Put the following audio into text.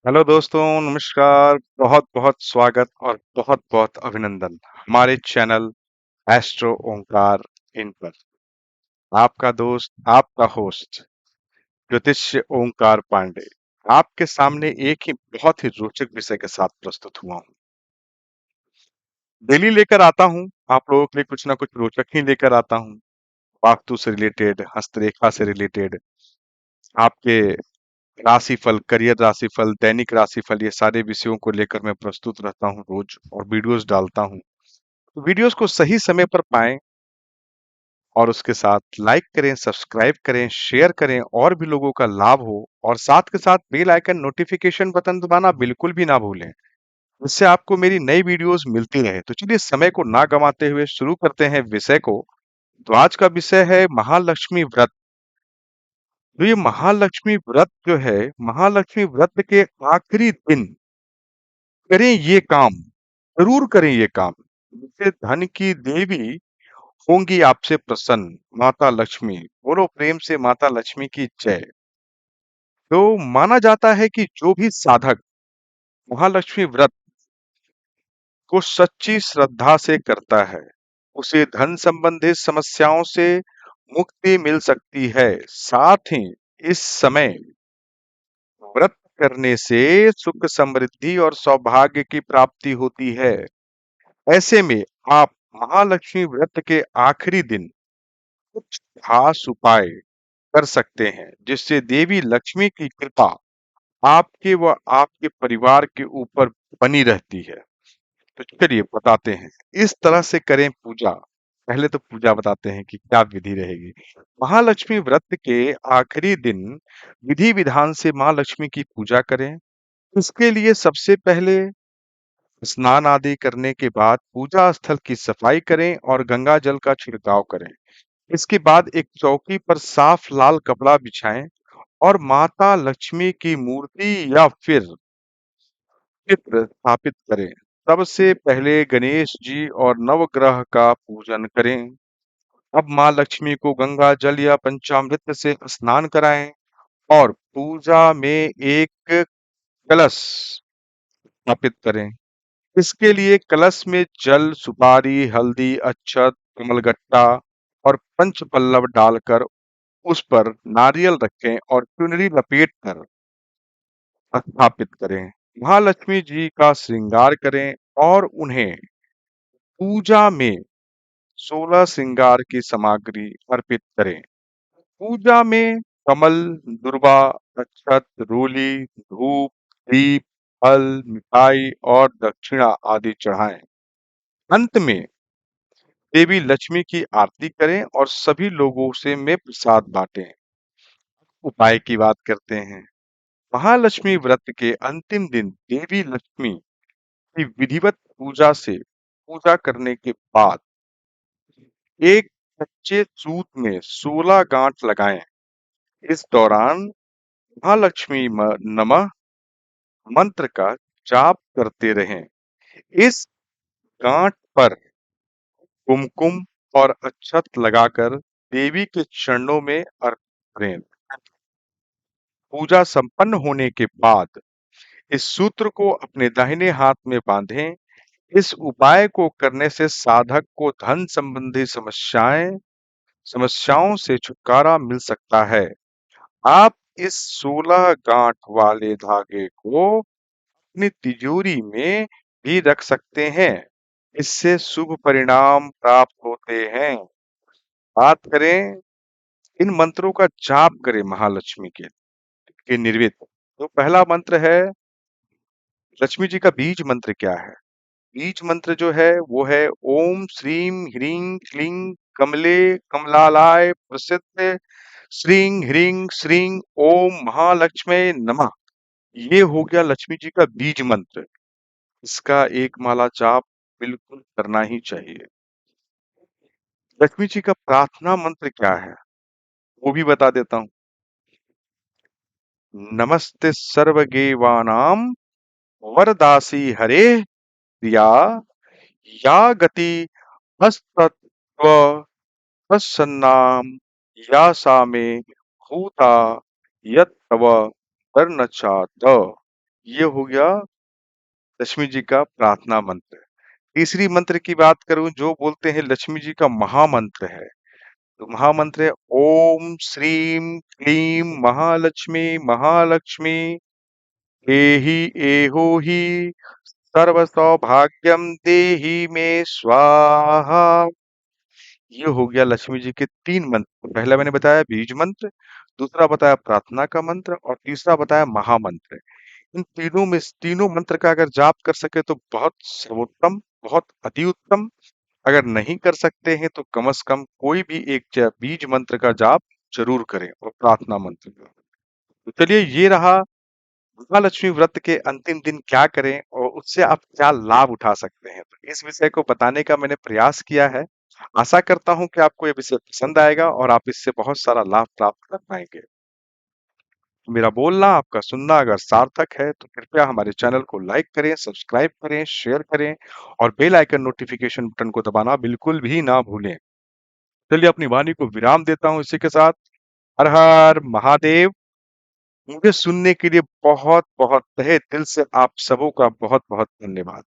Hello दोस्तों, नमस्कार। बहुत-बहुत स्वागत और बहुत-बहुत अभिनंदन हमारे चैनल एस्ट्रो ओंकार इन पर। आपका दोस्त, आपका होस्ट ज्योतिष्य ओंकार पांडे आपके सामने एक ही बहुत ही रोचक विषय के साथ प्रस्तुत हुआ हूँ। डेली लेकर आता हूँ, आप लोगों के लिए कुछ ना कुछ रोचक ही लेकर आता हूँ। वास्तु से रिलेटेड, हस्तरेखा से रिलेटेड, आपके राशिफल, करियर राशिफल, दैनिक राशिफल, ये सारे विषयों को लेकर मैं प्रस्तुत रहता हूँ रोज और वीडियोस डालता हूँ। तो वीडियोस को सही समय पर पाएं और उसके साथ लाइक करें, सब्सक्राइब करें, शेयर करें और भी लोगों का लाभ हो, और साथ के साथ बेल आइकन नोटिफिकेशन बटन दबाना बिल्कुल भी ना भूलें, जिससे आपको मेरी नई वीडियोस मिलती रहे। तो चलिए समय को ना गंवाते हुए शुरू करते हैं विषय को। तो आज का विषय है महालक्ष्मी व्रत। तो ये महालक्ष्मी व्रत जो है, महालक्ष्मी व्रत के आखिरी दिन करें ये काम, जरूर करें ये काम, जिससे धन की देवी होंगी आपसे प्रसन्न। माता लक्ष्मी, बोलो प्रेम से माता लक्ष्मी की जय। तो माना जाता है कि जो भी साधक महालक्ष्मी व्रत को सच्ची श्रद्धा से करता है, उसे धन संबंधित समस्याओं से मुक्ति मिल सकती है। साथ ही इस समय व्रत करने से सुख, समृद्धि और सौभाग्य की प्राप्ति होती है। ऐसे में आप महालक्ष्मी व्रत के आखिरी दिन कुछ खास उपाय कर सकते हैं, जिससे देवी लक्ष्मी की कृपा आपके व आपके परिवार के ऊपर बनी रहती है। तो चलिए बताते हैं, इस तरह से करें पूजा। पहले तो पूजा बताते हैं कि क्या विधि रहेगी। महालक्ष्मी व्रत के आखिरी दिन विधि विधान से माँ लक्ष्मी की पूजा करें। इसके लिए सबसे पहले स्नान आदि करने के बाद पूजा स्थल की सफाई करें और गंगा जल का छिड़काव करें। इसके बाद एक चौकी पर साफ लाल कपड़ा बिछाएं और माता लक्ष्मी की मूर्ति या फिर चित्र स्थापित करें। सबसे पहले गणेश जी और नवग्रह का पूजन करें। अब माँ लक्ष्मी को गंगा जल या पंचामृत से स्नान कराएं और पूजा में एक कलश स्थापित करें। इसके लिए कलश में जल, सुपारी, हल्दी, अक्षत, कमलगट्टा और पंच पल्लव डालकर उस पर नारियल रखें और चुनरी लपेट कर स्थापित करें। महालक्ष्मी जी का श्रृंगार करें और उन्हें पूजा में 16 श्रृंगार की सामग्री अर्पित करें। पूजा में कमल, दुर्वा, अक्षत, रोली, धूप, दीप, फल, मिठाई और दक्षिणा आदि चढ़ाएं। अंत में देवी लक्ष्मी की आरती करें और सभी लोगों से में प्रसाद बांटें। उपाय की बात करते हैं। महालक्ष्मी व्रत के अंतिम दिन देवी लक्ष्मी की विधिवत पूजा करने के बाद एक कच्चे सूत में 16 गांठ लगाएं। इस दौरान महालक्ष्मी नमः मंत्र का जाप करते रहें। इस गांठ पर कुमकुम और अक्षत लगाकर देवी के चरणों में अर्पित करें। पूजा संपन्न होने के बाद इस सूत्र को अपने दाहिने हाथ में बांधें। इस उपाय को करने से साधक को धन संबंधी समस्याओं से छुटकारा मिल सकता है। आप इस 16 गांठ वाले धागे को अपनी तिजोरी में भी रख सकते हैं। इससे शुभ परिणाम प्राप्त होते हैं। बात करें, इन मंत्रों का जाप करें महालक्ष्मी के निर्मित। तो पहला मंत्र है, लक्ष्मी जी का बीज मंत्र क्या है? बीज मंत्र जो है वो है ओम श्रीम ह्रीं क्लीं कमले कमलालाय प्रसिद्ध श्रीं ह्रीं श्रीं ओम महालक्ष्मी नमः। ये हो गया लक्ष्मी जी का बीज मंत्र। इसका एक माला जाप बिल्कुल करना ही चाहिए। लक्ष्मी जी का प्रार्थना मंत्र क्या है वो भी बता देता हूँ। नमस्ते सर्वगेवानाम वरदासी हरे प्रिया या गति हस्तत्व तत्सन्नाम या सा मे भूता यत तव वर्णचात। ये हो गया लक्ष्मी जी का प्रार्थना मंत्र। तीसरी मंत्र की बात करूं जो बोलते हैं लक्ष्मी जी का महामंत्र है। तो महामंत्र है ओम श्रीम क्लीम महालक्ष्मी महालक्ष्मी एहि एहो हि सर्व सौभाग्यम देहि मे स्वाहा। ये हो गया लक्ष्मी जी के 3 मंत्र। पहला मैंने बताया बीज मंत्र, दूसरा बताया प्रार्थना का मंत्र और तीसरा बताया महामंत्र। इन तीनों में तीनों मंत्र का अगर जाप कर सके तो बहुत सर्वोत्तम, बहुत अति उत्तम। अगर नहीं कर सकते हैं तो कम से कम कोई भी एक बीज मंत्र का जाप जरूर करें और प्रार्थना मंत्र का। तो चलिए ये रहा महालक्ष्मी व्रत के अंतिम दिन क्या करें और उससे आप क्या लाभ उठा सकते हैं। तो इस विषय को बताने का मैंने प्रयास किया है। आशा करता हूँ कि आपको ये विषय पसंद आएगा और आप इससे बहुत सारा लाभ प्राप्त कर पाएंगे। मेरा बोलना, आपका सुनना अगर सार्थक है तो कृपया हमारे चैनल को लाइक करें, सब्सक्राइब करें, शेयर करें और बेल आइकन नोटिफिकेशन बटन को दबाना बिल्कुल भी ना भूलें। चलिए अपनी वाणी को विराम देता हूँ इसी के साथ। हर हर महादेव। मुझे सुनने के लिए बहुत बहुत तहे दिल से आप सबों का बहुत बहुत धन्यवाद।